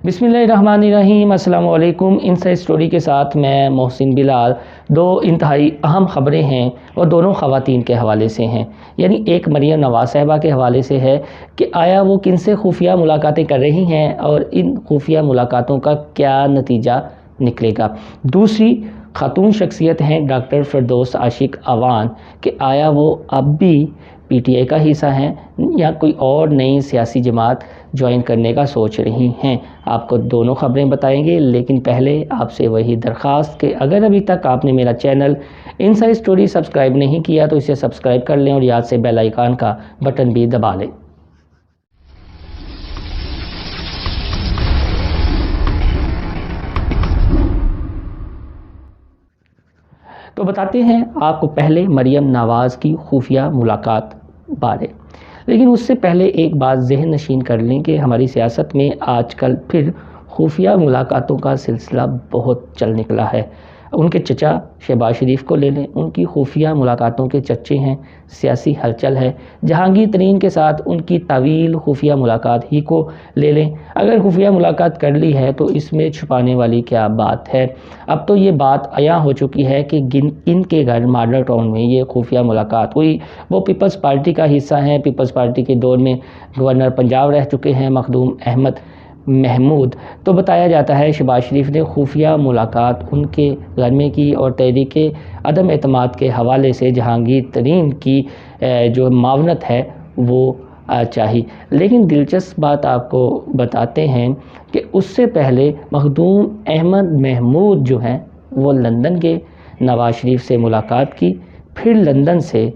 बिस्मिल्लाहिर्रहमानिर्रहीम। अस्सलाम वालेकुम। इनसाइड स्टोरी के साथ मैं मोहसिन बिलाल। दो इंतहाई अहम ख़बरें हैं और दोनों ख़वातीन के हवाले से हैं। यानी एक मरियम नवाज़ साहिबा के हवाले से है कि आया वो किन से खुफिया मुलाकातें कर रही हैं और इन खुफिया मुलाकातों का क्या नतीजा निकलेगा। दूसरी खातून शख्सियत हैं डॉक्टर फिरदौस आशिक अवान कि आया वो अब भी PTI का हिस्सा हैं या कोई और नई सियासी जमात ज्वाइन करने का सोच रही हैं। आपको दोनों ख़बरें बताएंगे, लेकिन पहले आपसे वही दरख्वास्त कि अगर अभी तक आपने मेरा चैनल इनसाइड स्टोरी सब्सक्राइब नहीं किया तो इसे सब्सक्राइब कर लें और याद से बेल आइकन का बटन भी दबा लें। तो बताते हैं आपको पहले मरियम नवाज़ की खुफिया मुलाकात बारे। लेकिन उससे पहले एक बात ज़हन नशीन कर लें कि हमारी सियासत में आजकल फिर खुफिया मुलाकातों का सिलसिला बहुत चल निकला है। उनके चचा शहबाज शरीफ को ले लें, उनकी खुफिया मुलाकातों के चर्चे हैं, सियासी हलचल है। जहांगीर तरीन के साथ उनकी तवील खुफिया मुलाकात ही को ले लें। अगर खुफिया मुलाकात कर ली है तो इसमें छुपाने वाली क्या बात है। अब तो ये बात आया हो चुकी है कि इनके घर मॉडल टाउन में ये खुफिया मुलाकात हुई। वो पीपल्स पार्टी का हिस्सा हैं। पीपल्स पार्टी के दौर में गवर्नर पंजाब रह चुके हैं मखदूम अहमद महमूद। तो बताया जाता है शहबाज शरीफ ने खुफिया मुलाकात उनके घर में की और तहरीक अदम एतमाद के हवाले से जहांगीर तरीन की जो मावनत है वो चाहिए। लेकिन दिलचस्प बात आपको बताते हैं कि उससे पहले मखदूम अहमद महमूद जो हैं वो लंदन के नवाज शरीफ से मुलाकात की, फिर लंदन से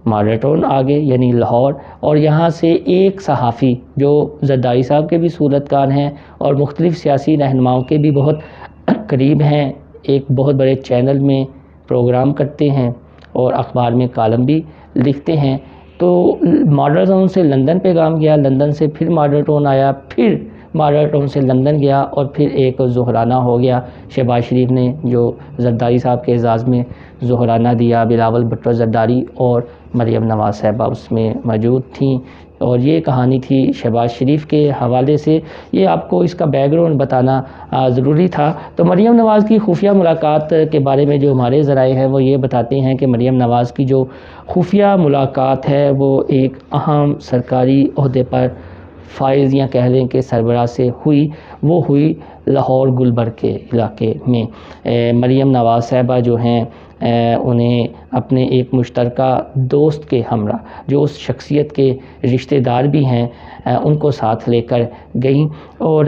मॉडल टाउन आ गए यानी लाहौर, और यहाँ से एक सहाफ़ी जो जरदारी साहब के भी सूरतकार हैं और मुख्तलिफ़ सियासी रहनुमाओं के भी बहुत करीब हैं, एक बहुत बड़े चैनल में प्रोग्राम करते हैं और अखबार में कॉलम भी लिखते हैं। तो मॉडल टाउन से लंदन पैगाम गया, लंदन से फिर मॉडल टाउन आया, फिर मॉडल टाउन से लंदन गया और फिर एक ज़ोहराना हो गया। शहबाज शरीफ ने जो जरदारी साहब के एजाज़ में ज़ोहराना दिया, बिलावल भुट्टो जरदारी और मरियम नवाज़ साहिबा उसमें मौजूद थीं। और ये कहानी थी शहबाज शरीफ के हवाले से। ये आपको इसका बैकग्राउंड बताना ज़रूरी था। तो मरियम नवाज़ की खुफिया मुलाकात के बारे में जो हमारे ज़राए हैं वो ये बताते हैं कि मरियम नवाज़ की जो खुफिया मुलाकात है वो एक अहम सरकारी ओहदे पर फाइज़ या कह लें कि सरबराह से हुई। वो हुई लाहौर गुलबर्ग के इलाके में। मरियम नवाज़ साहिबा जो हैं उन्हें अपने एक मुश्तरका दोस्त के हमरा जो उस शख्सियत के रिश्तेदार भी हैं उनको साथ लेकर गईं और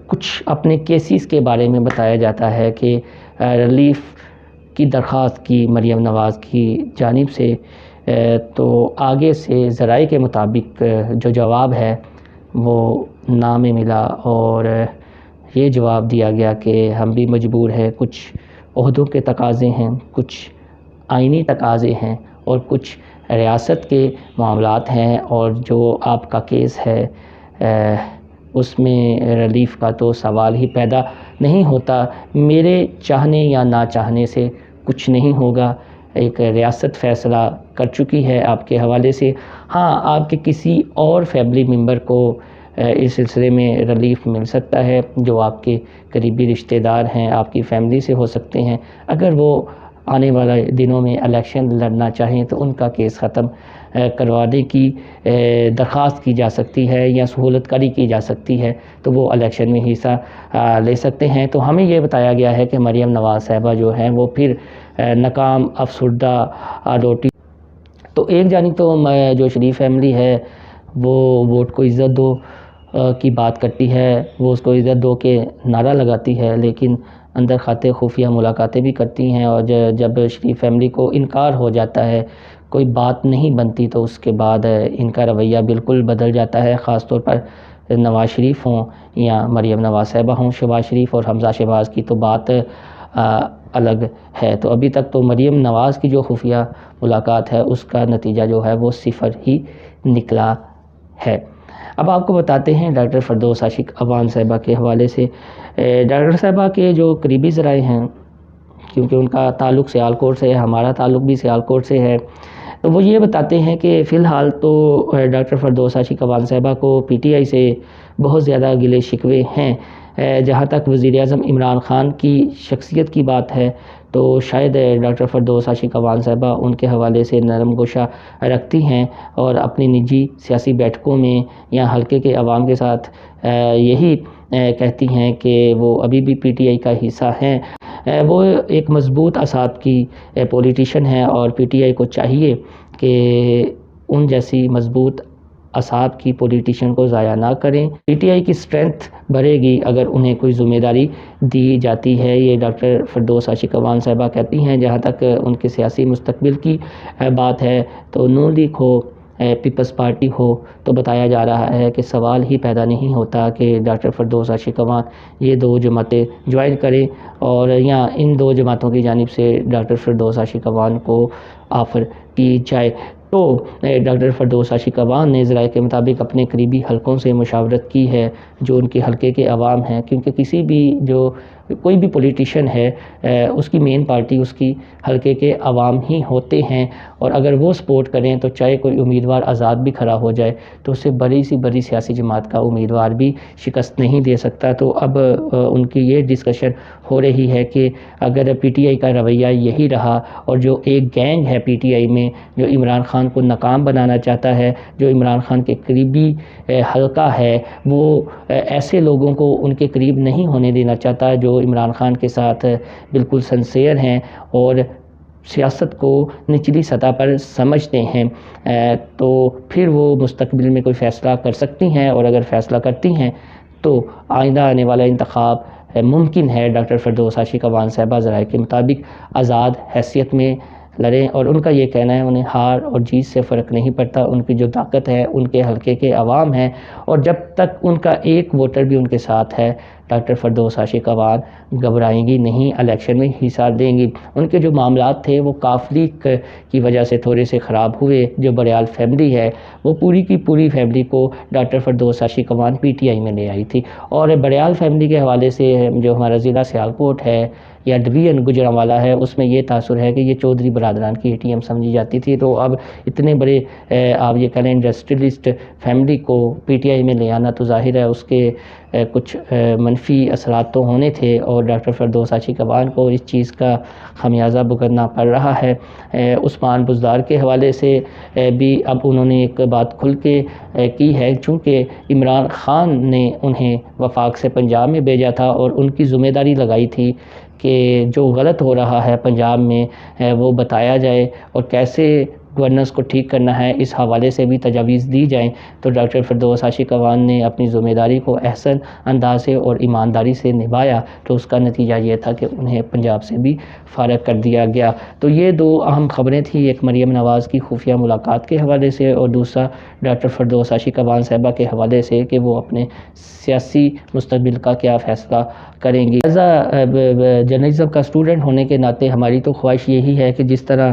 कुछ अपने केसेस के बारे में बताया जाता है कि रिलीफ़ की दरख्वास्त की मरियम नवाज़ की जानिब से। तो आगे से ज़राए के मुताबिक जो जवाब है वो ना में मिला और ये जवाब दिया गया कि हम भी मजबूर हैं, कुछ ओहदों के तकाज़े हैं, कुछ आइनी तकाज़े हैं और कुछ रियासत के मामलात हैं, और जो आपका केस है उसमें रिलीफ़ का तो सवाल ही पैदा नहीं होता। मेरे चाहने या ना चाहने से कुछ नहीं होगा, एक रियासत फ़ैसला कर चुकी है आपके हवाले से। हाँ, आपके किसी और फैमिली मेम्बर को इस सिलसिले में रिलीफ़ मिल सकता है जो आपके करीबी रिश्तेदार हैं, आपकी फ़ैमिली से हो सकते हैं। अगर वो आने वाले दिनों में इलेक्शन लड़ना चाहें तो उनका केस ख़त्म करवाने की दरख्वास्त की जा सकती है या सहूलत कारी की जा सकती है, तो वो इलेक्शन में हिस्सा ले सकते हैं। तो हमें ये बताया गया है कि मरियम नवाज़ साहिबा जो हैं वो फिर नाकाम अफसरदा रोटी। तो एक जानिब तो जो शरीफ फैमिली है वो वोट को इज़्ज़त दो की बात करती है, वो उसको इज़्ज़त दो के नारा लगाती है, लेकिन अंदर खाते खुफिया मुलाकातें भी करती हैं। और जब शरीफ फैमिली को इनकार हो जाता है, कोई बात नहीं बनती, तो उसके बाद इनका रवैया बिल्कुल बदल जाता है। ख़ास तौर पर नवाज़ शरीफ हों या मरियम नवाज़ साहिबा हों, शहबाज शरीफ और हमज़ा शहबाज की तो बात अलग है। तो अभी तक तो मरियम नवाज़ की जो खुफिया मुलाकात है उसका नतीजा जो है वो सिफर ही निकला है। अब आपको बताते हैं डॉक्टर फिरदौस आशिक अवान साहिबा के हवाले से। डॉक्टर साहिबा के जो करीबी ज़राए हैं, क्योंकि उनका ताल्लुक़ सियालकोट से है, हमारा ताल्लुक़ भी सियालकोट से है, तो वो ये बताते हैं कि फ़िलहाल तो डॉक्टर फिरदौस आशिक अवान साहिबा को PTI से बहुत ज़्यादा गिले शिकवे हैं। جہاں تک وزیر اعظم عمران خان کی شخصیت کی بات ہے تو شاید ڈاکٹر فردوس عاشق اعوان صاحبہ ان کے حوالے سے نرم گوشہ رکھتی ہیں اور اپنی نجی سیاسی بیٹھکوں میں یا حلقے کے عوام کے ساتھ یہی کہتی ہیں کہ وہ ابھی بھی پی ٹی آئی کا حصہ ہیں۔ وہ ایک مضبوط اعصاب کی پولیٹیشین ہیں اور پی ٹی آئی کو چاہیے کہ ان جیسی مضبوط اعصاب کی پولیٹیشین کو ضائع نہ کریں۔ پی ٹی آئی کی اسٹرینتھ بڑھے گی اگر انہیں کوئی ذمہ داری دی جاتی ہے، یہ ڈاکٹر فردوس عاشق اعوان صاحبہ کہتی ہیں۔ جہاں تک ان کے سیاسی مستقبل کی بات ہے تو نون لیگ ہو، پیپلز پارٹی ہو، تو بتایا جا رہا ہے کہ سوال ہی پیدا نہیں ہوتا کہ ڈاکٹر فردوس عاشق اعوان یہ دو جماعتیں جوائن کریں اور یا ان دو جماعتوں کی جانب سے ڈاکٹر فردوس عاشق اعوان کو آفر کی جائے۔ تو ڈاکٹر فردوس عاشق اعوان نے ذرائع کے مطابق اپنے قریبی حلقوں سے مشاورت کی ہے جو ان کے حلقے کے عوام ہیں، کیونکہ کسی بھی جو کوئی بھی پولیٹیشین ہے اس کی مین پارٹی اس کی حلقے کے عوام ہی ہوتے ہیں، اور اگر وہ سپورٹ کریں تو چاہے کوئی امیدوار آزاد بھی کھڑا ہو جائے تو اسے بڑی سی بڑی سیاسی جماعت کا امیدوار بھی شکست نہیں دے سکتا۔ تو اب ان کی یہ ڈسکشن ہو رہی ہے کہ اگر پی ٹی آئی کا رویہ یہی رہا اور جو ایک گینگ ہے پی ٹی آئی میں جو عمران خان کو ناکام بنانا چاہتا ہے، جو عمران خان کے قریبی حلقہ ہے، وہ ایسے لوگوں کو ان کے قریب نہیں ہونے دینا چاہتا جو عمران خان کے ساتھ بالکل سنسیئر ہیں اور سیاست کو نچلی سطح پر سمجھتے ہیں، تو پھر وہ مستقبل میں کوئی فیصلہ کر سکتی ہیں، اور اگر فیصلہ کرتی ہیں تو آئندہ آنے والا انتخاب ممکن ہے ڈاکٹر فردوس عاشق اعوان صاحبہ ذرائع کے مطابق آزاد حیثیت میں لڑیں، اور ان کا یہ کہنا ہے انہیں ہار اور جیت سے فرق نہیں پڑتا، ان کی جو طاقت ہے ان کے حلقے کے عوام ہیں، اور جب تک ان کا ایک ووٹر بھی ان کے ساتھ ہے ڈاکٹر فردوس عاشق اعوان گھبرائیں گی نہیں، الیکشن میں حصہ دیں گی۔ ان کے جو معاملات تھے وہ کافلی کی وجہ سے تھوڑے سے خراب ہوئے، جو بریال فیملی ہے وہ پوری کی پوری فیملی کو doctor Firdous Ashiq Awan P T I میں لے آئی تھی، اور بریال فیملی کے حوالے سے جو ہمارا ضلع سیالکوٹ ہے یا ڈویژن گجرانوالہ ہے اس میں یہ تاثر ہے کہ یہ چودھری برادران کی اے ٹی ایم سمجھی جاتی تھی، تو اب اتنے بڑے آپ یہ کہیں انڈسٹریلسٹ فیملی کو پی ٹی آئی میں لے آنا تو ظاہر ہے اس کے کچھ منفی اثرات تو ہونے تھے، اور ڈاکٹر فردوس عاشق اعوان کو اس چیز کا خمیازہ بھگتنا پڑ رہا ہے۔ عثمان بزدار کے حوالے سے بھی اب انہوں نے ایک بات کھل کے کی ہے، چونکہ عمران خان نے انہیں وفاق سے پنجاب میں بھیجا تھا اور ان کی ذمہ داری لگائی تھی کہ جو غلط ہو رہا ہے پنجاب میں وہ بتایا جائے اور کیسے گورننس کو ٹھیک کرنا ہے، اس حوالے سے بھی تجاویز دی جائیں، تو ڈاکٹر فردوس عاشق اعوان نے اپنی ذمہ داری کو احسن انداز سے اور ایمانداری سے نبھایا، تو اس کا نتیجہ یہ تھا کہ انہیں پنجاب سے بھی فارغ کر دیا گیا۔ تو یہ دو اہم خبریں تھیں، ایک مریم نواز کی خفیہ ملاقات کے حوالے سے اور دوسرا ڈاکٹر فردوس عاشق اعوان صاحبہ کے حوالے سے کہ وہ اپنے سیاسی مستقبل کا کیا فیصلہ کریں گی۔ جرنلزم کا اسٹوڈنٹ ہونے کے ناطے ہماری تو خواہش یہی ہے کہ جس طرح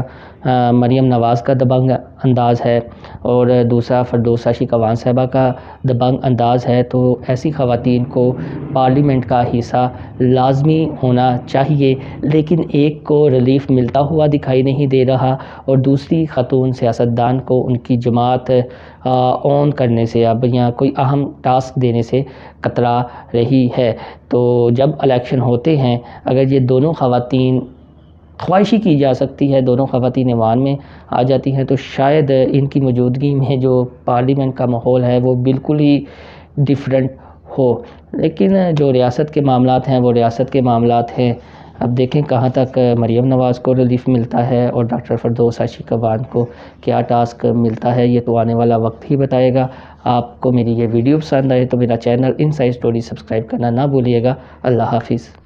مریم نواز کا دبنگ انداز ہے اور دوسرا فردوس عاشق اعوان صاحبہ کا دبنگ انداز ہے، تو ایسی خواتین کو پارلیمنٹ کا حصہ لازمی ہونا چاہیے، لیکن ایک کو ریلیف ملتا ہوا دکھائی نہیں دے رہا اور دوسری خاتون سیاستدان کو ان کی جماعت اون کرنے سے اب یا کوئی اہم ٹاسک دینے سے کترا رہی ہے۔ تو جب الیکشن ہوتے ہیں اگر یہ دونوں خواتین خواہشی کی جا سکتی ہے، دونوں خواتین ایوان میں آ جاتی ہیں، تو شاید ان کی موجودگی میں جو پارلیمنٹ کا ماحول ہے وہ بالکل ہی ڈیفرنٹ ہو، لیکن جو ریاست کے معاملات ہیں وہ ریاست کے معاملات ہیں۔ اب دیکھیں کہاں تک مریم نواز کو ریلیف ملتا ہے اور ڈاکٹر فردوس عاشق اعوان کو کیا ٹاسک ملتا ہے، یہ تو آنے والا وقت ہی بتائے گا۔ آپ کو میری یہ ویڈیو پسند آئے تو میرا چینل انسائیڈ اسٹوری سبسکرائب کرنا نہ بھولیے گا۔ اللہ حافظ۔